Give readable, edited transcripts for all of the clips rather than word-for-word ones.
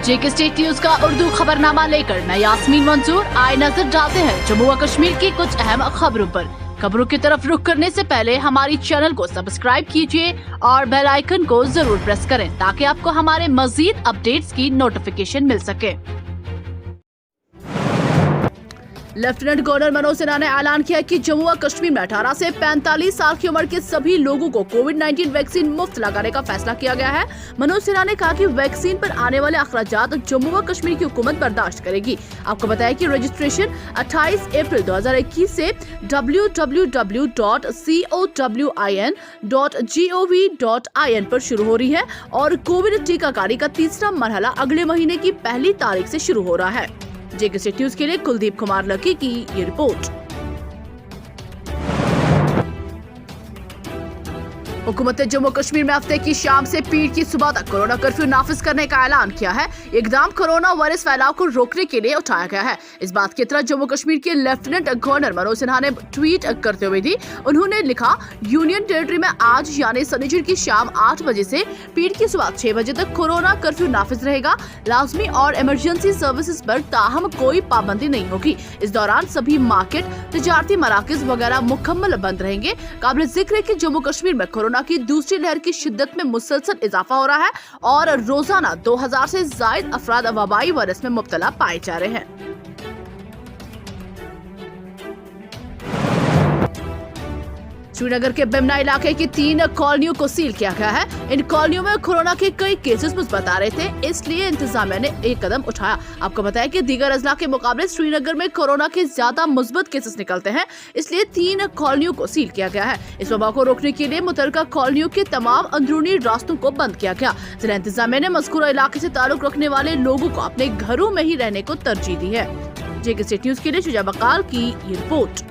जेके state news का उर्दू खबरनामा लेकर मैं यास्मीन मंसूर आए नजर डालते हैं जम्मू व कश्मीर की कुछ अहम खबरों पर। खबरों की तरफ रुख करने से पहले हमारी चैनल को सब्सक्राइब कीजिए और बेल आइकन को जरूर प्रेस करें ताकि आपको हमारे मजीद अपडेट्स की नोटिफिकेशन मिल सके। लेफ्टिनेंट गवर्नर मनोज सिन्हा ने ऐलान किया कि जम्मू व कश्मीर में 18 से 45 साल की उम्र के सभी लोगों को कोविड-19 वैक्सीन मुफ्त लगाने का फैसला किया गया है। मनोज सिन्हा ने कहा कि वैक्सीन पर आने वाले अखराजात जम्मू व कश्मीर की हुकूमत बर्दाश्त करेगी। आपको बताया कि रजिस्ट्रेशन 28 अप्रैल 2021 से www.cowin.gov.in पर शुरू हो रही है और कोविड टीकाकारी का तीसरा मरहला अगले महीने की पहली तारीख से शुरू हो रहा है। जेके स्टेट न्यूज के लिए कुलदीप कुमार लकी की ये रिपोर्ट। हुकूमत ने जम्मू कश्मीर में हफ्ते की शाम से पीर की सुबह तक कोरोना कर्फ्यू नाफिज करने का ऐलान किया है। इकदाम कोरोना वायरस फैलाव को रोकने के लिए उठाया गया है। इस बात की तरह जम्मू कश्मीर के लेफ्टिनेंट गवर्नर मनोज सिन्हा ने ट्वीट करते हुए दी। उन्होंने लिखा, यूनियन टेरिटरी में आज यानी शनिवार की शाम 8 बजे से पीर की सुबह 6 बजे तक कोरोना कर्फ्यू नाफिज रहेगा। लाजमी और इमरजेंसी सर्विसेज पर ताहम कोई पाबंदी नहीं होगी। इस दौरान सभी मार्केट, तिजारती मराकज वगैरह मुकम्मल बंद रहेंगे। काबिल जिक्र है कि जम्मू कश्मीर में कोरोना की दूसरी लहर की शिद्दत में मुसलसल इजाफा हो रहा है और रोजाना 2000 से ज्यादा अफराद वबाई वायरस में मुब्तला पाए जा रहे हैं। श्रीनगर के बिमना इलाके की 3 कॉलोनियों को सील किया गया है। इन कॉलोनियों में कोरोना के कई केसेस मुस्बत आ रहे थे, इसलिए इंतजामिया ने एक कदम उठाया। आपको बताया कि दीगर अजला के मुकाबले श्रीनगर में कोरोना के ज्यादा मुस्बत केसेस निकलते हैं, इसलिए 3 कॉलोनियों को सील किया गया है। इस वबा को रोकने के लिए मुतलका कॉलोनियों के तमाम अंदरूनी रास्तों को बंद किया गया। जिला इंतजामिया ने मज़कूरा इलाके से ताल्लुक रखने वाले लोगों को अपने घरों में ही रहने को तरजीह दी है। जेके स्टेट न्यूज के लिए शुजा बकाल की ये रिपोर्ट।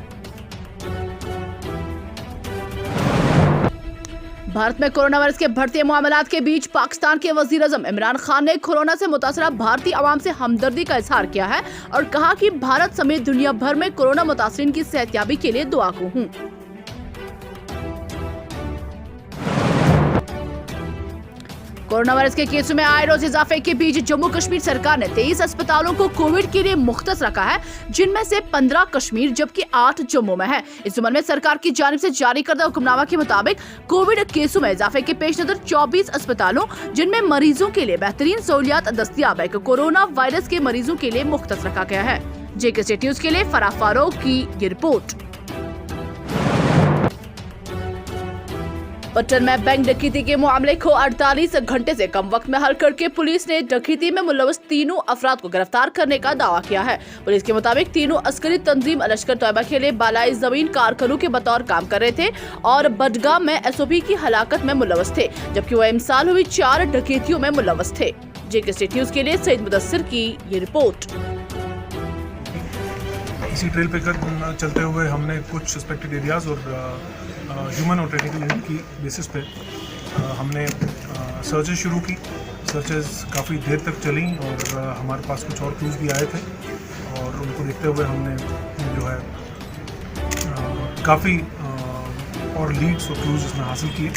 भारत में कोरोना वायरस के बढ़ते मामलात के बीच पाकिस्तान के वजीर-ए-आज़म इमरान खान ने कोरोना से मुतासरा भारतीय आवाम से हमदर्दी का इजहार किया है और कहा कि भारत समेत दुनिया भर में कोरोना मुतासरीन की सेहतयाबी के लिए दुआ गो हूँ। कोरोना वायरस के केसों में आए रोज इजाफे के बीच जम्मू कश्मीर सरकार ने 23 अस्पतालों को कोविड के लिए मुख्तस रखा है, जिनमें से 15 कश्मीर जबकि 8 जम्मू में है। इस संबंध में सरकार की जानिब से जारी करदा हुक्मनामा के मुताबिक कोविड केसों में इजाफे के पेश नजर 24 अस्पतालों जिनमें मरीजों के लिए बेहतरीन सहूलियात दस्तियाब है कोरोना वायरस के मरीजों के लिए मुख्तस रखा गया है। जेके स्टेट न्यूज के लिए फराह फारूक की ये रिपोर्ट। पट्टन में बैंक डकैती के मामले को 48 घंटे से कम वक्त में हल करके पुलिस ने डकैती में मुलव्वस 3 अफराद को गिरफ्तार करने का दावा किया है। पुलिस के मुताबिक 3 अस्करी तंजीम लश्कर तैयबा के लिए बालाई जमीन कारकुनों के बतौर काम कर रहे थे और बडगाम में एसओपी की हलाकत में मुलव्वस थे, जबकि वह इमसाल हुई 4 डकैतियों में मुलव्वस थे। जेके स्टेट न्यूज के लिए सईद मुदस्सिर की ये रिपोर्ट। इसी ट्रेल पे चलते हुए हमने कुछ सस्पेक्टेड एरियाज और ह्यूमन और टेक्निकल यूनिट की बेसिस पे हमने सर्चेज शुरू की। सर्चेज काफ़ी देर तक चली और हमारे पास कुछ और क्लूज भी आए थे और उनको देखते हुए हमने जो है काफ़ी और लीड्स और क्लूज इसमें हासिल किए।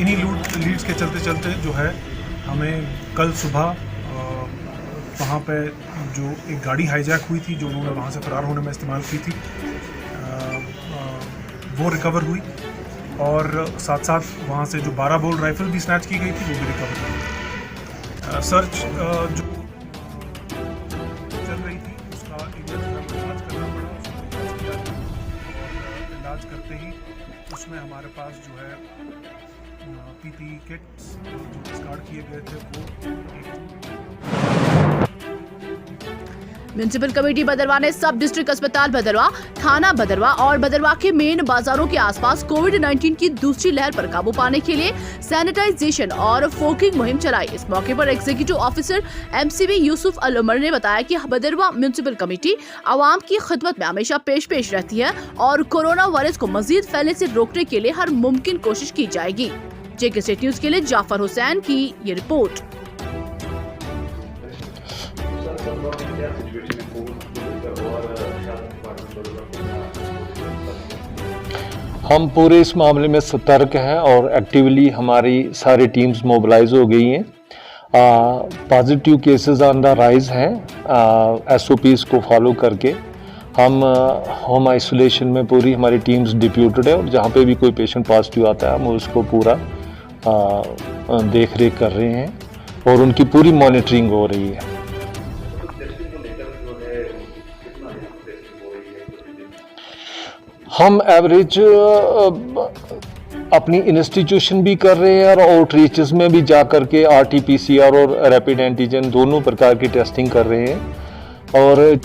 इन्हीं लीड्स के चलते चलते जो है हमें कल सुबह वहाँ पे जो एक गाड़ी हाईजैक हुई थी जो उन्होंने वहाँ से फरार होने में इस्तेमाल की थी, वो रिकवर हुई और साथ साथ वहाँ से जो 12 बोल राइफल भी स्नैच की गई थी वो भी रिकवर हुई। सर्च जो चल रही थी उसका इलाज करना पड़ा, इलाज करते ही उसमें हमारे पास जो है पीपीई किट्स जो डिस्कार्ड किए गए थे वो म्युनिसिपल कमेटी भदरवा ने सब डिस्ट्रिक्ट अस्पताल भदरवा, थाना भदरवा और भदरवा के मेन बाजारों के आसपास कोविड-19 की दूसरी लहर पर काबू पाने के लिए सैनिटाइजेशन और फोगिंग मुहिम चलाई। इस मौके पर एग्जीक्यूटिव ऑफिसर एमसीबी यूसुफ अल उमर ने बताया कि भदरवा म्युनिसिपल कमेटी आवाम की खिदमत में हमेशा पेश रहती है और कोरोना वायरस को मजीद फैलने से रोकने के लिए हर मुमकिन कोशिश की जाएगी। जेके स्टेट न्यूज के लिए जाफर हुसैन की ये रिपोर्ट। हम पूरे इस मामले में सतर्क हैं और एक्टिवली हमारी सारी टीम्स मोबिलाइज हो गई हैं positive cases on the rise हैं। SOPs को फॉलो करके हम होम आइसोलेशन में पूरी हमारी टीम्स डिप्यूटेड है और जहाँ पे भी कोई पेशेंट पॉजिटिव आता है हम उसको पूरा देख रेख कर रहे हैं और उनकी पूरी मॉनिटरिंग हो रही है। हम एवरेज अपनी इंस्टीट्यूशन भी कर रहे हैं और आउटरीचेस में भी जा कर के RT-PCR और रैपिड एंटीजन दोनों प्रकार की टेस्टिंग कर रहे हैं। और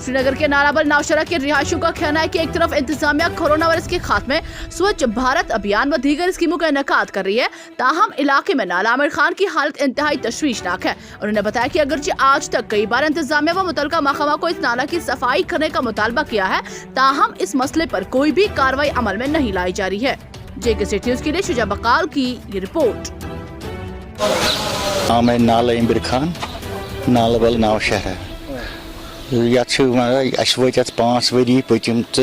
श्रीनगर के नाराबल नौशहरा के रिहायशियों का कहना है कि एक तरफ इंतजामिया कोरोना वायरस के खात्मे, स्वच्छ भारत अभियान व दीगर स्कीमों का इनेकाद कर रही है, ताहम इलाके में नाला आमिर खान की हालत इंतहाई तशवीशनाक है। उन्होंने बताया कि अगरचे आज तक कई बार इंतजामिया व मुतलका महकमा को इस नाला की सफाई करने का मुतालबा किया है, ताहम इस मसले पर कोई भी कार्रवाई अमल में नहीं लाई जा रही है। JK न्यूज़ के लिए शुजा बकाल की ये रिपोर्ट। नाला आमिर खान नालाबल नौशहरा वत 5 वरी पतिम तो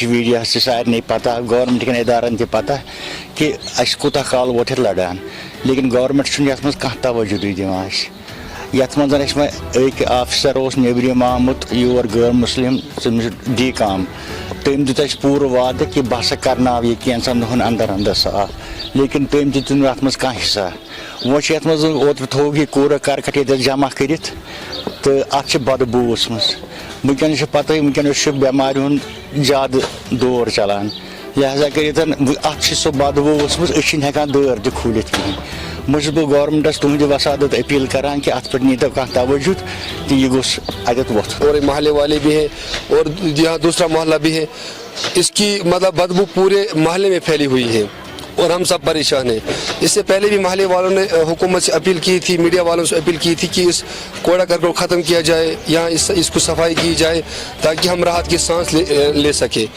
मीडिया सारे पता गवर्नमेंट कन इदारन पता कि कूत काल वोट लड़ान, लेकिन गवर्नमेंट मज कह तवजुदी दिवान। यथ मज एक ऑफिसर नबरम आमुत योर गैर मुस्लिम डी काम, तम दित पूर वाद कि बह सा करना यह कैंसन दोहन अंदर अंदर साफ, लेकिन तम दित अत मज कह हिस्सा। वो मज ओत थो यह कूड़ा करकट ये जमा कर तो अत बदबू वनकन पता वनकन बेमार ज्यादा दौर चलान, लिहाजा कर अत सह बदबू हेकान दर तक खोलित कहें। मुझे बह गवर्नमेंटस तुहद वसादत अपील करान कि अत पे नीतो कह तवज्जो तो यह गोस अदत वोथ। और मोहल्ले वाले भी हैं और यहाँ दूसरा मोहल्ला भी है, इसकी मतलब बदबू पूरे मोहल्ले में फैली हुई है और हम सब परेशान हैं। इससे पहले भी मोहल्ले वालों ने हुकूमत से अपील की थी, मीडिया वालों से अपील की थी कि इस कूड़ा करकट को ख़त्म किया जाए, यहाँ इसको सफाई की जाए ताकि हम राहत की सांस ले सके।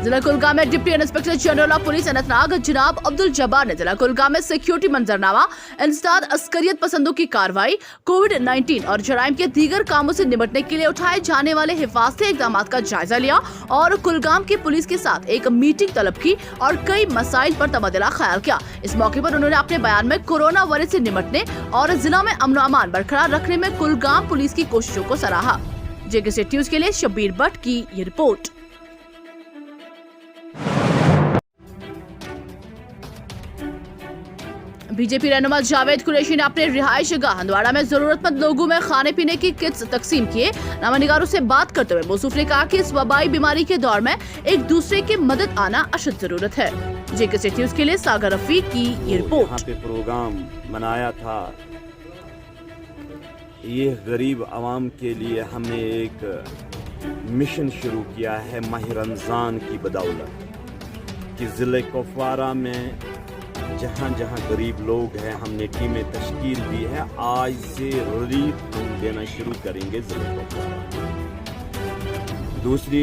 जिला कुलगाम में deputy inspector general of police Anantnag जनाब अब्दुल जब्बार ने जिला कुलगाम में सिक्योरिटी मंजरनामा, इंसदाद अस्करियत पसंदों की कार्रवाई, कोविड-19 और जराइम के दीगर कामों से निपटने के लिए उठाए जाने वाले हिफाजती इकदाम का जायजा लिया और कुलगाम की पुलिस के साथ एक मीटिंग तलब की और कई मसाइल पर तबादला ख्याल किया। इस मौके पर उन्होंने अपने बयान में कोरोना वायरस से निपटने और जिला में अमन अमान बरकरार रखने में कुलगाम पुलिस की कोशिशों को सराहा। JK न्यूज़ के लिए शब्बीर भट्ट की ये रिपोर्ट। बीजेपी रहनुमा जावेद कुरैशी ने अपने रिहायश गाह हंदवाड़ा में जरूरतमंद लोगों में खाने पीने की किट्स तकसीम किए। नामानिगारों से बात करते हुए मौसूफ ने कहा कि इस वबाई बीमारी के दौर में एक दूसरे की मदद आना अशद जरूरत है। JK न्यूज़ के लिए सागर रफीक की ये रिपोर्ट। यहाँ पे प्रोग्राम मनाया था, ये गरीब आवाम के लिए हमने एक मिशन शुरू किया है माह रमज़ान की बदौलत कि ज़िले कुपवारा में जहाँ जहाँ गरीब लोग हैं हमने टीमें तश्कील दी है। आज से रिलीफ हम देना शुरू करेंगे ज़िले कुपवारा। दूसरी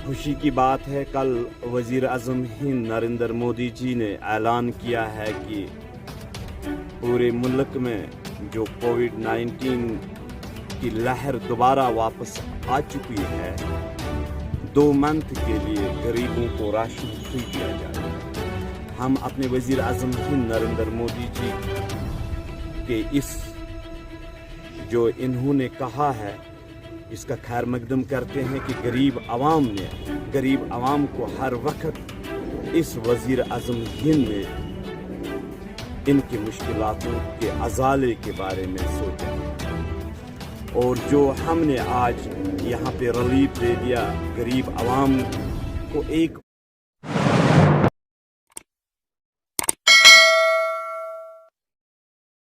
खुशी की बात है, कल वज़ीर आज़म हिंद नरेंद्र मोदी जी ने ऐलान किया है कि पूरे मुल्क में जो कोविड-19 की लहर दोबारा वापस आ चुकी है, 2 मंथ के लिए गरीबों को राशन फ्री दिया जाएगा। हम अपने वज़ीर आज़म हिंद नरेंद्र मोदी जी के इस जो इन्होंने कहा है इसका खैर मकदम करते हैं कि गरीब आवाम को हर वक्त इस वज़ीर आज़म हिंद ने इनकी मुश्किलातों के अजाले के बारे में सोचा और जो हमने आज यहाँ पे रिलीफ दे दिया गरीब आवाम को, एक